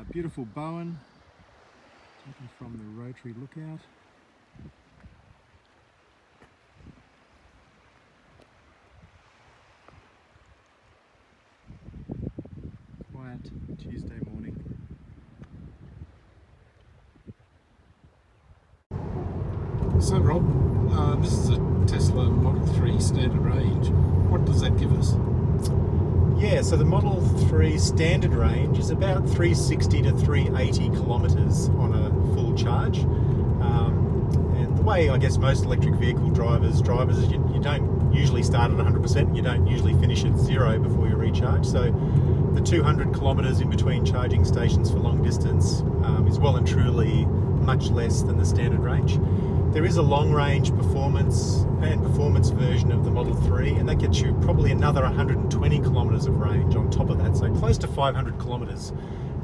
Beautiful Bowen, taken from the Rotary Lookout. Quiet Tuesday morning. So Rob, this is a Tesla Model 3 standard range. What does that give us? Yeah, so the Model 3 standard range is about 360 to 380 kilometres on a full charge. And the way I guess most electric vehicle drivers is you don't usually start at 100%, you don't usually finish at 0 before you recharge. So the 200 kilometres in between charging stations for long distance is well and truly much less than the standard range. There is a long range performance version of the Model 3, and that gets you probably another 120 kilometres of range on top of that, so close to 500 kilometres.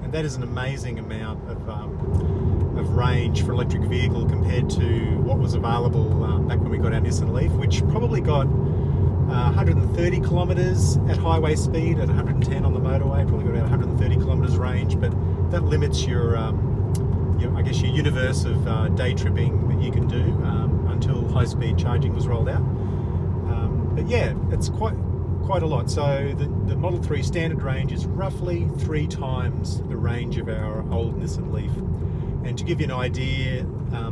And that is an amazing amount of range for an electric vehicle compared to what was available back when we got our Nissan Leaf, which probably got 130 kilometres at highway speed, at 110 on the motorway, probably got about 130 kilometres range, but that limits your universe of day tripping that you can do until high-speed charging was rolled out. But yeah, it's quite a lot. So the Model 3 standard range is roughly 3 times the range of our old Nissan Leaf. And to give you an idea,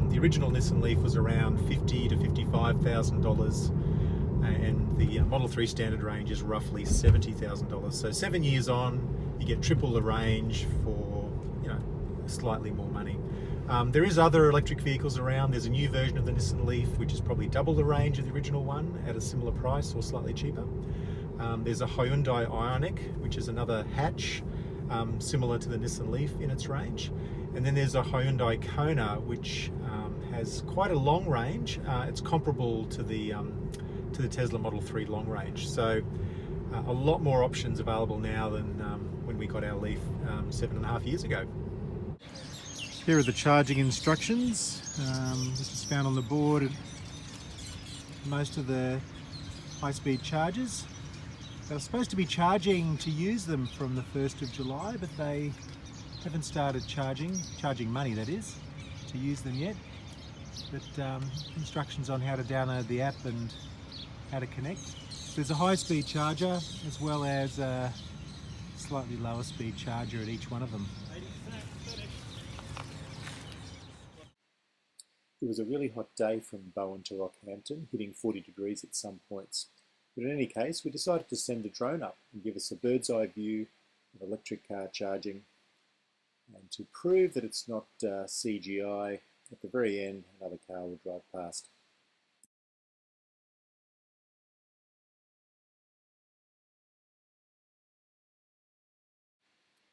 the original Nissan Leaf was around $50,000 to $55,000, and the Model 3 standard range is roughly $70,000. So 7 years on, you get triple the range for slightly more money. There is other electric vehicles around. There's a new version of the Nissan Leaf which is probably double the range of the original one at a similar price or slightly cheaper. There's a Hyundai Ioniq, which is another hatch similar to the Nissan Leaf in its range, and then there's a Hyundai Kona which has quite a long range. It's comparable to the Tesla Model 3 long range, so a lot more options available now than when we got our Leaf 7.5 years ago. Here are the charging instructions. This is found on the board at most of the high-speed chargers. They're supposed to be charging to use them from the 1st of July, but they haven't started charging money that is, to use them yet. But instructions on how to download the app and how to connect. There's a high-speed charger as well as a slightly lower speed charger at each one of them. It was a really hot day from Bowen to Rockhampton, hitting 40 degrees at some points. But in any case, we decided to send a drone up and give us a bird's eye view of electric car charging. And to prove that it's not CGI, at the very end, another car will drive past.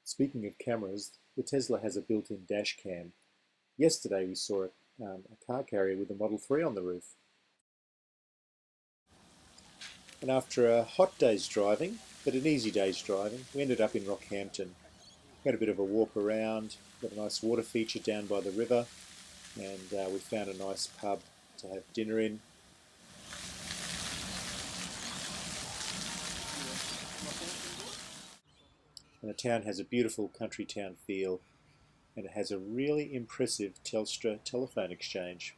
Speaking of cameras, the Tesla has a built-in dash cam. Yesterday we saw a car carrier with a Model 3 on the roof. And after a hot day's driving, but an easy day's driving, we ended up in Rockhampton. We had a bit of a walk around, got a nice water feature down by the river, and we found a nice pub to have dinner in. And the town has a beautiful country town feel, and it has a really impressive Telstra telephone exchange.